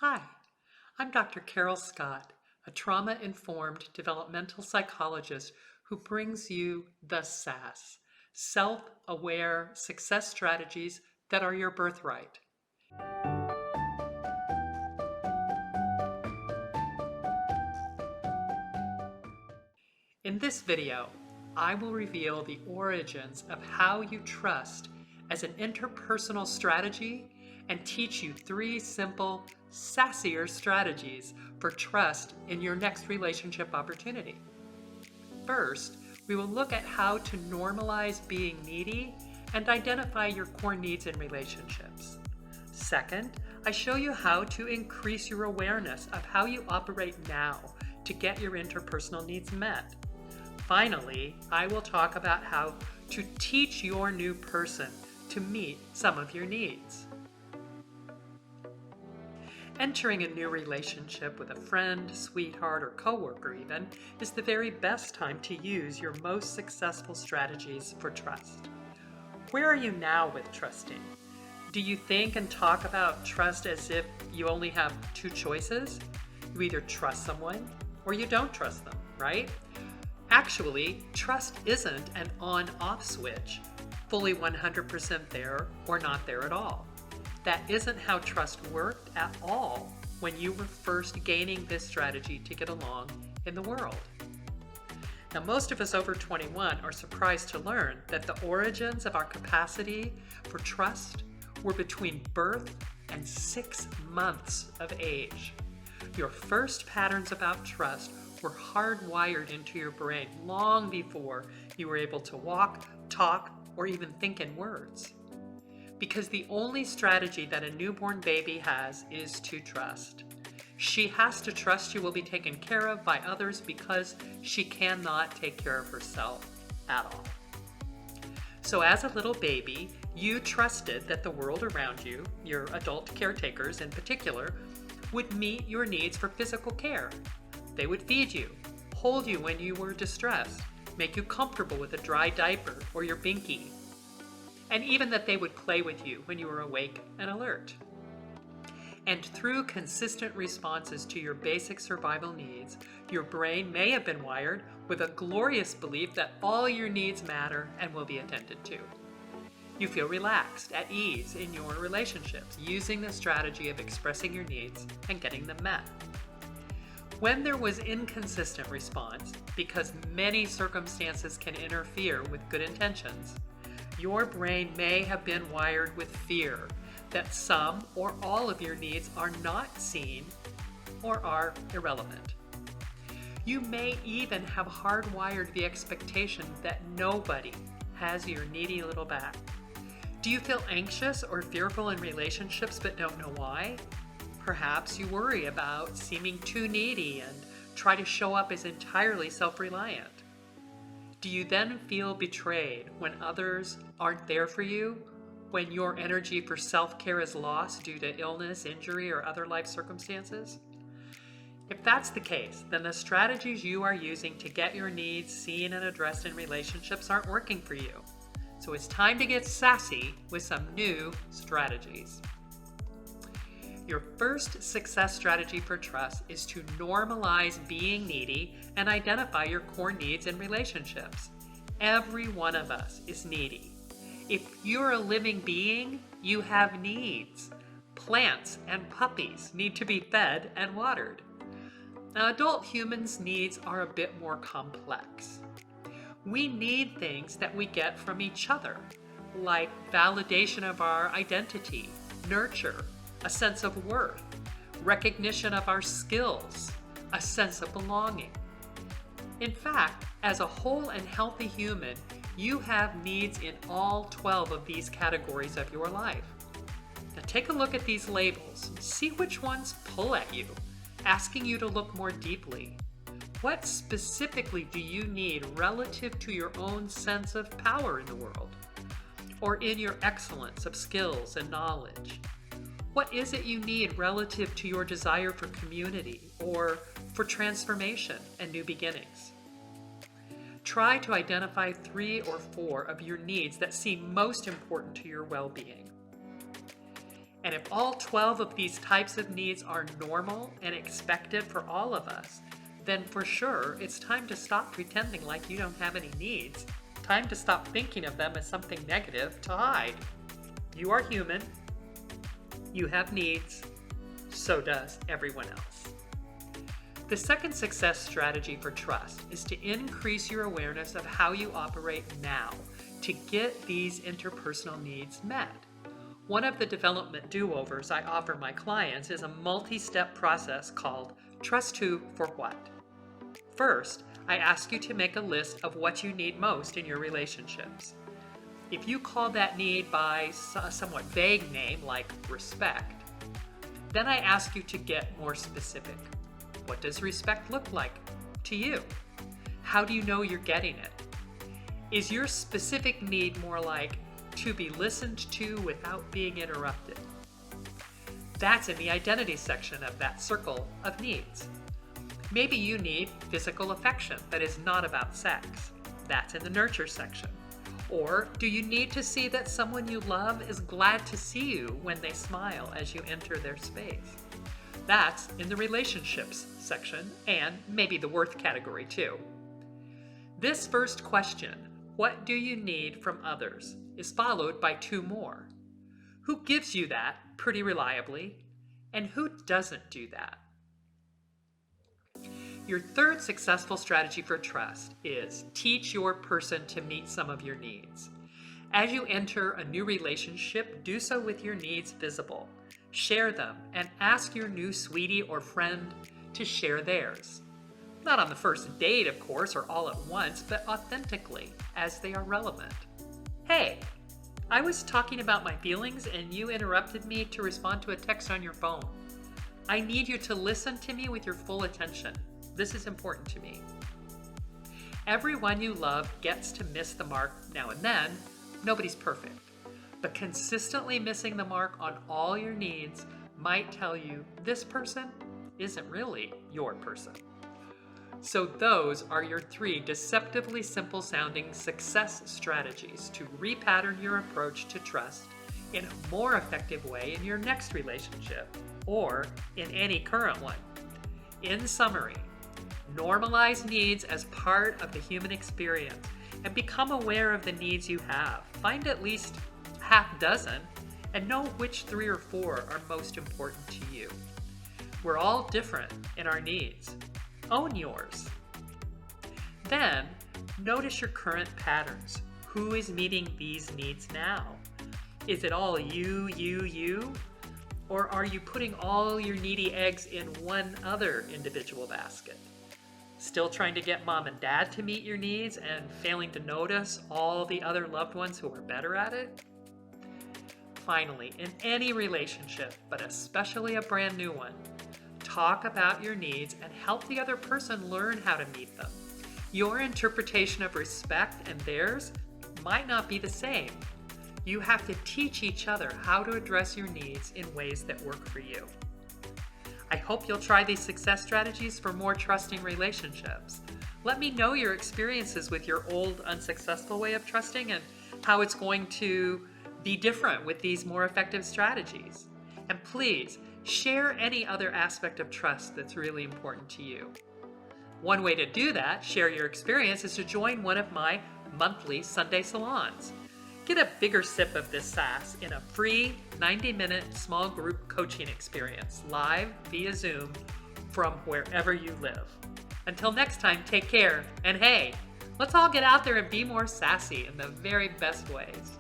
Hi, I'm Dr. Carol Scott, a trauma-informed developmental psychologist who brings you the SAS, self-aware success strategies that are your birthright. In this video, I will reveal the origins of how you trust as an interpersonal strategy and teach you 3 simple, sassier strategies for trust in your next relationship opportunity. First, we will look at how to normalize being needy and identify your core needs in relationships. Second, I show you how to increase your awareness of how you operate now to get your interpersonal needs met. Finally, I will talk about how to teach your new person to meet some of your needs. Entering a new relationship with a friend, sweetheart, or coworker even is the very best time to use your most successful strategies for trust. Where are you now with trusting? Do you think and talk about trust as if you only have 2 choices? You either trust someone or you don't trust them, right? Actually, trust isn't an on-off switch, fully 100% there or not there at all. That isn't how trust worked at all when you were first gaining this strategy to get along in the world. Now, most of us over 21 are surprised to learn that the origins of our capacity for trust were between birth and 6 months of age. Your first patterns about trust were hardwired into your brain long before you were able to walk, talk, or even think in words. Because the only strategy that a newborn baby has is to trust. She has to trust you will be taken care of by others because she cannot take care of herself at all. So as a little baby, you trusted that the world around you, your adult caretakers in particular, would meet your needs for physical care. They would feed you, hold you when you were distressed, make you comfortable with a dry diaper or your binky, and even that they would play with you when you were awake and alert. And through consistent responses to your basic survival needs, your brain may have been wired with a glorious belief that all your needs matter and will be attended to. You feel relaxed, at ease in your relationships, using the strategy of expressing your needs and getting them met. When there was inconsistent response, because many circumstances can interfere with good intentions, your brain may have been wired with fear that some or all of your needs are not seen or are irrelevant. You may even have hardwired the expectation that nobody has your needy little back. Do you feel anxious or fearful in relationships but don't know why? Perhaps you worry about seeming too needy and try to show up as entirely self-reliant. Do you then feel betrayed when others aren't there for you? When your energy for self-care is lost due to illness, injury, or other life circumstances? If that's the case, then the strategies you are using to get your needs seen and addressed in relationships aren't working for you. So it's time to get sassy with some new strategies. Your first success strategy for trust is to normalize being needy and identify your core needs in relationships. Every one of us is needy. If you're a living being, you have needs. Plants and puppies need to be fed and watered. Now, adult humans' needs are a bit more complex. We need things that we get from each other, like validation of our identity, nurture, a sense of worth, recognition of our skills, a sense of belonging. In fact, as a whole and healthy human, you have needs in all 12 of these categories of your life. Now take a look at these labels. See which ones pull at you, asking you to look more deeply. What specifically do you need relative to your own sense of power in the world, or in your excellence of skills and knowledge? What is it you need relative to your desire for community or for transformation and new beginnings? Try to identify 3 or 4 of your needs that seem most important to your well-being. And if all 12 of these types of needs are normal and expected for all of us, then for sure it's time to stop pretending like you don't have any needs. Time to stop thinking of them as something negative to hide. You are human. You have needs. So does everyone else. The second success strategy for trust is to increase your awareness of how you operate now to get these interpersonal needs met. One of the development do-overs I offer my clients is a multi-step process called Trust Who for What. First, I ask you to make a list of what you need most in your relationships. If you call that need by a somewhat vague name like respect, then I ask you to get more specific. What does respect look like to you? How do you know you're getting it? Is your specific need more like to be listened to without being interrupted? That's in the identity section of that circle of needs. Maybe you need physical affection that is not about sex. That's in the nurture section. Or do you need to see that someone you love is glad to see you when they smile as you enter their space? That's in the relationships section and maybe the worth category too. This first question, what do you need from others, is followed by two more. Who gives you that pretty reliably, and who doesn't do that? Your third successful strategy for trust is teach your person to meet some of your needs. As you enter a new relationship, do so with your needs visible. Share them and ask your new sweetie or friend to share theirs. Not on the first date, of course, or all at once, but authentically, as they are relevant. Hey, I was talking about my feelings and you interrupted me to respond to a text on your phone. I need you to listen to me with your full attention. This is important to me. Everyone you love gets to miss the mark now and then. Nobody's perfect. But consistently missing the mark on all your needs might tell you this person isn't really your person. So those are your three deceptively simple sounding success strategies to repattern your approach to trust in a more effective way in your next relationship or in any current one. In summary, normalize needs as part of the human experience and become aware of the needs you have. Find at least half dozen and know which 3 or 4 are most important to you. We're all different in our needs. Own yours. Then, notice your current patterns. Who is meeting these needs now? Is it all you? Or are you putting all your needy eggs in one other individual basket? Still trying to get mom and dad to meet your needs and failing to notice all the other loved ones who are better at it? Finally, in any relationship, but especially a brand new one, talk about your needs and help the other person learn how to meet them. Your interpretation of respect and theirs might not be the same. You have to teach each other how to address your needs in ways that work for you. I hope you'll try these success strategies for more trusting relationships. Let me know your experiences with your old unsuccessful way of trusting and how it's going to be different with these more effective strategies. And please, share any other aspect of trust that's really important to you. One way to do that, share your experience, is to join one of my monthly Sunday salons. Get a bigger sip of this sass in a free 90-minute small group coaching experience, live via Zoom from wherever you live. Until next time, take care, and hey, let's all get out there and be more sassy in the very best ways.